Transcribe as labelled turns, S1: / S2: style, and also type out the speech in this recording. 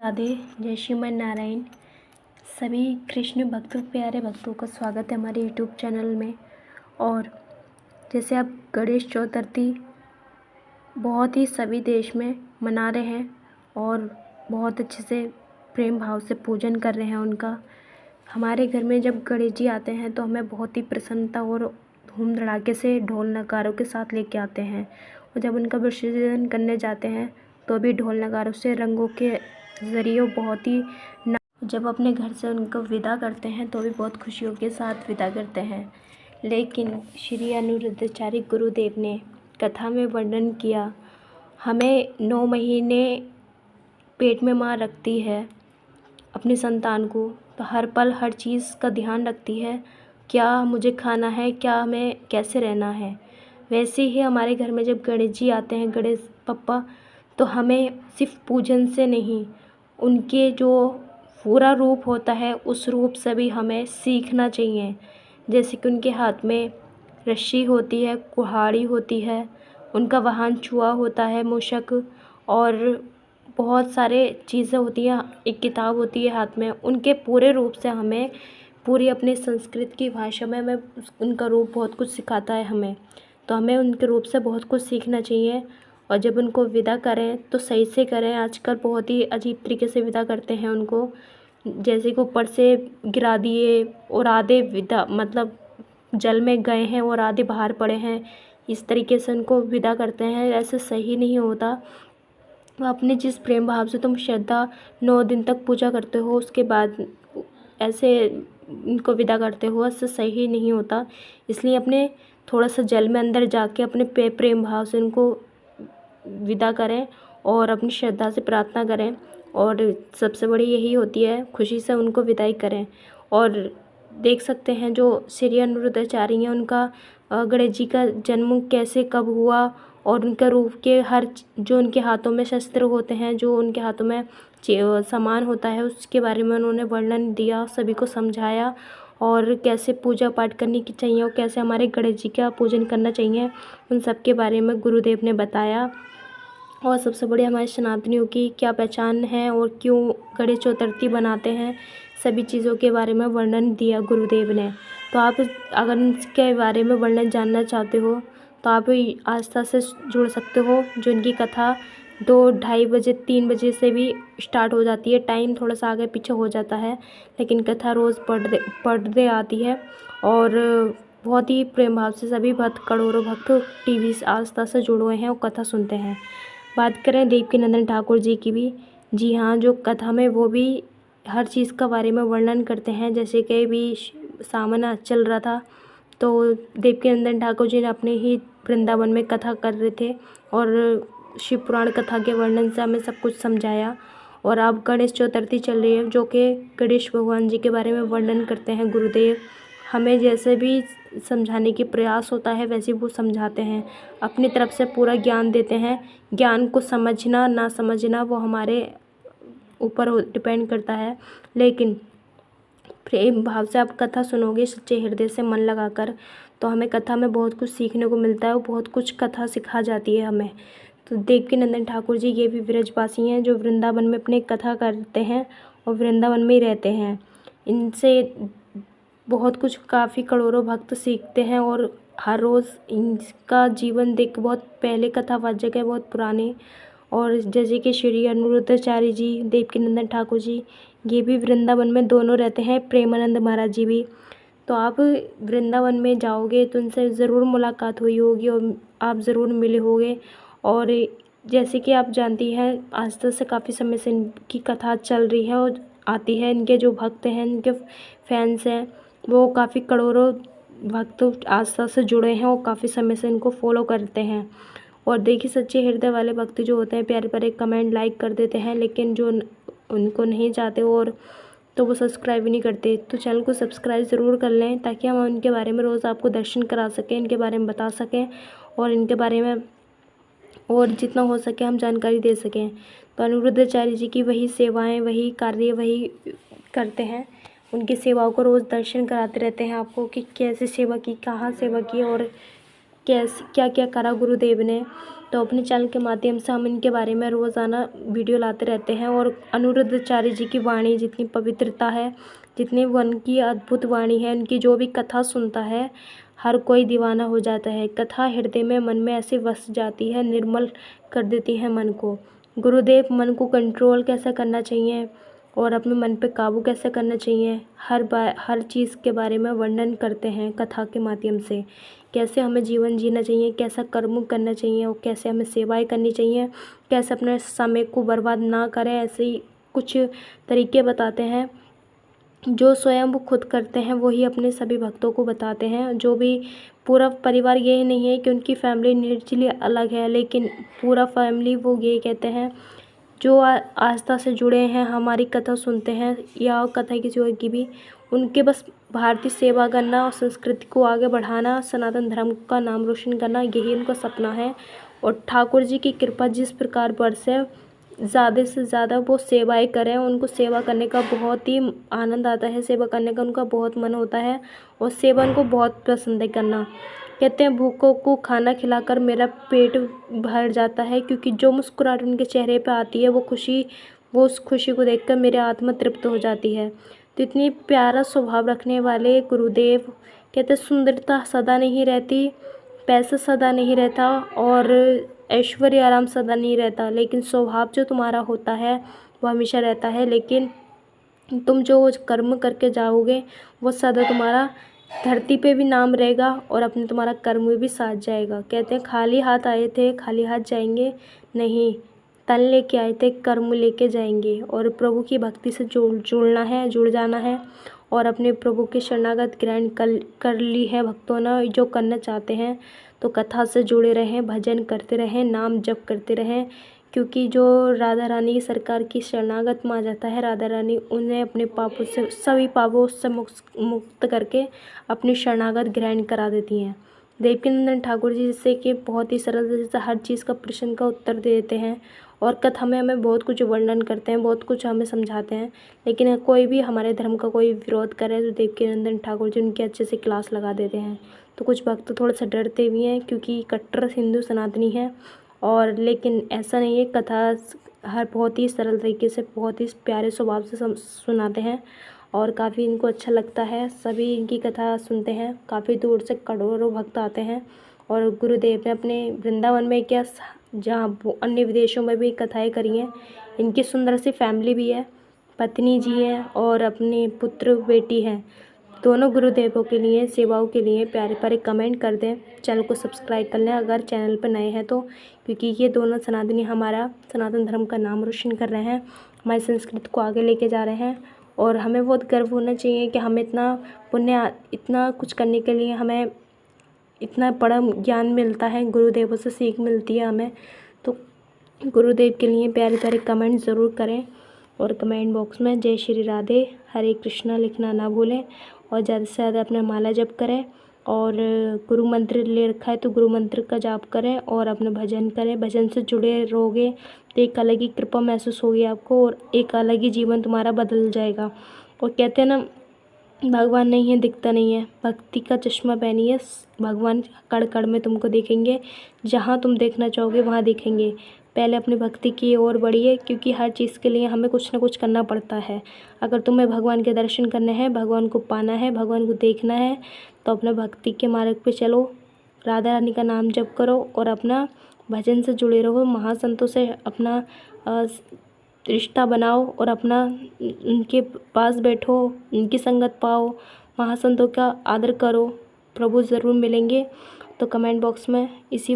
S1: राधे। जय श्रीमन नारायण। सभी कृष्ण भक्तों प्यारे भक्तों का स्वागत है हमारे यूट्यूब चैनल में। और जैसे अब गणेश चतुर्थी बहुत ही सभी देश में मना रहे हैं और बहुत अच्छे से प्रेम भाव से पूजन कर रहे हैं उनका। हमारे घर में जब गणेश जी आते हैं तो हमें बहुत ही प्रसन्नता और धूम धड़ाके से ढोल नगारों के साथ लेके आते हैं। और जब उनका विसर्जन करने जाते हैं तो भी ढोल नगारों से रंगों के ज़रिए बहुत ही जब अपने घर से उनको विदा करते हैं तो भी बहुत खुशियों के साथ विदा करते हैं। लेकिन श्री अनिरुद्धाचार्य गुरुदेव ने कथा में वर्णन किया, हमें 9 महीने पेट में माँ रखती है अपनी संतान को, तो हर पल हर चीज़ का ध्यान रखती है, क्या मुझे खाना है, क्या हमें कैसे रहना है। वैसे ही हमारे घर में जब गणेश जी आते हैं, गणेश पप्पा, तो हमें सिर्फ पूजन से नहीं, उनके जो पूरा रूप होता है उस रूप से भी हमें सीखना चाहिए। जैसे कि उनके हाथ में रस्सी होती है, कुल्हाड़ी होती है, उनका वाहन चूहा होता है, मूषक, और बहुत सारे चीज़ें होती हैं, एक किताब होती है हाथ में। उनके पूरे रूप से हमें पूरी अपनी संस्कृत की भाषा में हमें उनका रूप बहुत कुछ सिखाता है हमें, तो हमें उनके रूप से बहुत कुछ सीखना चाहिए। और जब उनको विदा करें तो सही से करें। आजकल बहुत ही अजीब तरीके से विदा करते हैं उनको, जैसे कि ऊपर से गिरा दिए और आधे विदा मतलब जल में गए हैं और आधे बाहर पड़े हैं, इस तरीके से उनको विदा करते हैं। ऐसे सही नहीं होता। अपने जिस प्रेम भाव से तुम श्रद्धा 9 दिन तक पूजा करते हो, उसके बाद ऐसे उनको विदा करते हो, इससे सही नहीं होता। इसलिए अपने थोड़ा सा जल में अंदर जाके अपने प्रेम भाव से उनको विदा करें और अपनी श्रद्धा से प्रार्थना करें। और सबसे बड़ी यही होती है, खुशी से उनको विदाई करें। और देख सकते हैं जो श्री अनिरुद्धाचार्य हैं, उनका गणेश जी का जन्म कैसे कब हुआ, और उनका रूप के हर जो उनके हाथों में शस्त्र होते हैं, जो उनके हाथों में सामान होता है, उसके बारे में उन्होंने वर्णन दिया, सभी को समझाया। और कैसे पूजा पाठ करनी चाहिए और कैसे हमारे गणेश जी का पूजन करना चाहिए, उन सब के बारे में गुरुदेव ने बताया। और सबसे बड़ी हमारे सनातनियों की क्या पहचान है और क्यों गणेश चतुर्थी बनाते हैं, सभी चीज़ों के बारे में वर्णन दिया गुरुदेव ने। तो आप अगर इसके बारे में वर्णन जानना चाहते हो तो आप आस्था से जुड़ सकते हो। जो इनकी कथा 2, ढाई बजे, 3 बजे से भी स्टार्ट हो जाती है। टाइम थोड़ा सा आगे पीछे हो जाता है, लेकिन कथा रोज़ पढ़ते आती है। और बहुत ही प्रेम भाव से सभी भक्त, करोड़ों भक्त टीवी से आस्था से जुड़े हुए हैं और कथा सुनते हैं। बात करें देवकीनंदन ठाकुर जी की भी, जी हाँ, जो कथा में वो भी हर चीज़ का बारे में वर्णन करते हैं। जैसे कि भी सावन चल रहा था तो देवकीनंदन ठाकुर जी ने अपने ही वृंदावन में कथा कर रहे थे और शिव पुराण कथा के वर्णन से हमें सब कुछ समझाया। और अब गणेश चतुर्थी चल रही है, जो कि गणेश भगवान जी के बारे में वर्णन करते हैं गुरुदेव। हमें जैसे भी समझाने की प्रयास होता है वैसे वो समझाते हैं, अपनी तरफ से पूरा ज्ञान देते हैं। ज्ञान को समझना ना समझना वो हमारे ऊपर डिपेंड करता है, लेकिन प्रेम भाव से आप कथा सुनोगे सच्चे हृदय से मन लगाकर, तो हमें कथा में बहुत कुछ सीखने को मिलता है और बहुत कुछ कथा सिखा जाती है हमें। तो देवकीनंदन ठाकुर जी ये भी ब्रजवासी हैं, जो वृंदावन में अपनी कथा करते हैं और वृंदावन में ही रहते हैं। इनसे बहुत कुछ काफ़ी करोड़ों भक्त सीखते हैं और हर रोज़ इनका जीवन देख, बहुत पहले कथा वाचक है, बहुत पुराने। और जैसे कि श्री अनिरुद्धाचार्य जी, देवकीनंदन ठाकुर जी, ये भी वृंदावन में दोनों रहते हैं, प्रेमानंद महाराज जी भी। तो आप वृंदावन में जाओगे तो उनसे ज़रूर मुलाकात हुई होगी और आप ज़रूर मिले होंगे। और जैसे कि आप जानती हैं, आस्था से काफ़ी समय से इनकी कथा चल रही है और आती है। इनके जो भक्त हैं, इनके फैंस हैं, वो काफ़ी करोड़ों भक्त आस्था से जुड़े हैं और काफ़ी समय से इनको फॉलो करते हैं। और देखिए, सच्चे हृदय वाले भक्त जो होते हैं, प्यारे प्यारे कमेंट लाइक कर देते हैं, लेकिन जो उनको नहीं चाहते और तो वो सब्सक्राइब भी नहीं करते। तो चैनल को सब्सक्राइब ज़रूर कर लें, ताकि हम उनके बारे में रोज़ आपको दर्शन करा सकें, इनके बारे में बता सकें और इनके बारे में और जितना हो सके हम जानकारी दे सकें। तो अनिरुद्धाचार्य जी की वही सेवाएं, वही कार्य, वही करते हैं। उनकी सेवाओं को रोज़ दर्शन कराते रहते हैं आपको कि कैसे सेवा की, कहाँ सेवा की और कैसे क्या क्या करा गुरुदेव ने। तो अपने चैनल के माध्यम से हम इनके बारे में रोज़ाना वीडियो लाते रहते हैं। और अनिरुद्धाचार्य जी की वाणी जितनी पवित्रता है, जितनी वो उनकी अद्भुत वाणी है, उनकी जो भी कथा सुनता है हर कोई दीवाना हो जाता है। कथा हृदय में, मन में ऐसे बस जाती है, निर्मल कर देती है मन को। गुरुदेव मन को कंट्रोल कैसे करना चाहिए और अपने मन पे काबू कैसे करना चाहिए, हर चीज़ के बारे में वर्णन करते हैं कथा के माध्यम से। कैसे हमें जीवन जीना चाहिए, कैसा कर्म करना चाहिए और कैसे हमें सेवाएं करनी चाहिए, कैसे अपने समय को बर्बाद ना करें, ऐसे ही कुछ तरीके बताते हैं जो स्वयं वो खुद करते हैं, वही अपने सभी भक्तों को बताते हैं। जो भी पूरा परिवार, ये नहीं है कि उनकी फैमिली निर्जली अलग है, लेकिन पूरा फैमिली वो ये कहते हैं जो आस्था से जुड़े हैं, हमारी कथा सुनते हैं या कथा किसी और की भी, उनके बस भारतीय सेवा करना और संस्कृति को आगे बढ़ाना, सनातन धर्म का नाम रोशन करना, यही उनका सपना है। और ठाकुर जी की कृपा जिस प्रकार बरसे, ज़्यादा से ज़्यादा वो सेवाएं करें। उनको सेवा करने का बहुत ही आनंद आता है, सेवा करने का उनका बहुत मन होता है और सेवा उनको बहुत पसंद है करना। कहते हैं भूखों को खाना खिलाकर मेरा पेट भर जाता है, क्योंकि जो मुस्कुराहट उनके चेहरे पे आती है वो उस खुशी को देखकर मेरी आत्मा तृप्त हो जाती है। तो इतनी प्यारा स्वभाव रखने वाले गुरुदेव। कहते सुंदरता सदा नहीं रहती, पैसा सदा नहीं रहता और ऐश्वर्य आराम सदा नहीं रहता, लेकिन स्वभाव जो तुम्हारा होता है वो हमेशा रहता है। लेकिन तुम जो कर्म करके जाओगे वो सदा तुम्हारा धरती पे भी नाम रहेगा और अपने तुम्हारा कर्म भी साथ जाएगा। कहते हैं खाली हाथ आए थे खाली हाथ जाएंगे, नहीं, तन लेके आए थे कर्म लेके जाएंगे। और प्रभु की भक्ति से जुड़ना है, जुड़ जाना है और अपने प्रभु के शरणागत ग्रहण कर ली है भक्तों ने। जो करना चाहते हैं तो कथा से जुड़े रहें, भजन करते रहें, नाम जप करते रहें, क्योंकि जो राधा रानी की सरकार की शरणागत में आ जाता है, राधा रानी उन्हें अपने पापों से, सभी पापों से मुक्त करके अपनी शरणागत ग्रहण करा देती हैं। देवकीनंदन ठाकुर जी जिससे कि बहुत ही सरल से हर चीज़ का प्रश्न का उत्तर दे देते हैं और कथा में हमें बहुत कुछ वर्णन करते हैं, बहुत कुछ हमें समझाते हैं। लेकिन कोई भी हमारे धर्म का कोई विरोध करे तो देवकीनंदन ठाकुर जी उनकी अच्छे से क्लास लगा देते हैं। तो कुछ भक्त थोड़ा सा डरते भी हैं क्योंकि कट्टर हिंदू सनातनी है, और लेकिन ऐसा नहीं है। कथा हर बहुत ही सरल तरीके से, बहुत ही प्यारे स्वभाव से सुनाते हैं और काफ़ी इनको अच्छा लगता है। सभी इनकी कथा सुनते हैं, काफ़ी दूर से करोड़ों भक्त आते हैं। और गुरुदेव ने अपने वृंदावन में क्या, जहाँ अन्य विदेशों में भी कथाएँ करी हैं। इनकी सुंदर सी फैमिली भी है, पत्नी जी हैं और अपने पुत्र बेटी हैं। दोनों गुरुदेवों के लिए, सेवाओं के लिए प्यारे प्यारे कमेंट कर दें, चैनल को सब्सक्राइब कर लें अगर चैनल पर नए हैं तो, क्योंकि ये दोनों सनातनी हमारा सनातन धर्म का नाम रोशन कर रहे हैं, हमारी संस्कृति को आगे लेके जा रहे हैं। और हमें बहुत गर्व होना चाहिए कि हमें इतना पुण्य, इतना कुछ करने के लिए हमें इतना बड़ा ज्ञान मिलता है, गुरुदेवों से सीख मिलती है हमें। तो गुरुदेव के लिए प्यारे प्यारे कमेंट ज़रूर करें और कमेंट बॉक्स में जय श्री राधे हरे कृष्णा लिखना ना भूलें। और ज़्यादा से ज़्यादा अपना माला जप करें और गुरु मंत्र ले रखा है तो गुरु मंत्र का जाप करें और अपना भजन करें। भजन से जुड़े रहोगे तो एक अलग ही कृपा महसूस होगी आपको और एक अलग ही जीवन तुम्हारा बदल जाएगा। और कहते हैं ना, भगवान नहीं है दिखता नहीं है, भक्ति का चश्मा पहनिए, भगवान कड़ कड़ में तुमको देखेंगे, जहाँ तुम देखना चाहोगे वहाँ देखेंगे। पहले अपनी भक्ति की ओर बढ़िए, क्योंकि हर चीज़ के लिए हमें कुछ ना कुछ करना पड़ता है। अगर तुम्हें भगवान के दर्शन करने हैं, भगवान को पाना है, भगवान को देखना है, तो अपने भक्ति के मार्ग पे चलो, राधा रानी का नाम जप करो और अपना भजन से जुड़े रहो। महासंतों से अपना रिश्ता बनाओ और अपना उनके पास बैठो, उनकी संगत पाओ, महासंतों का आदर करो, प्रभु ज़रूर मिलेंगे। तो कमेंट बॉक्स में इसी बात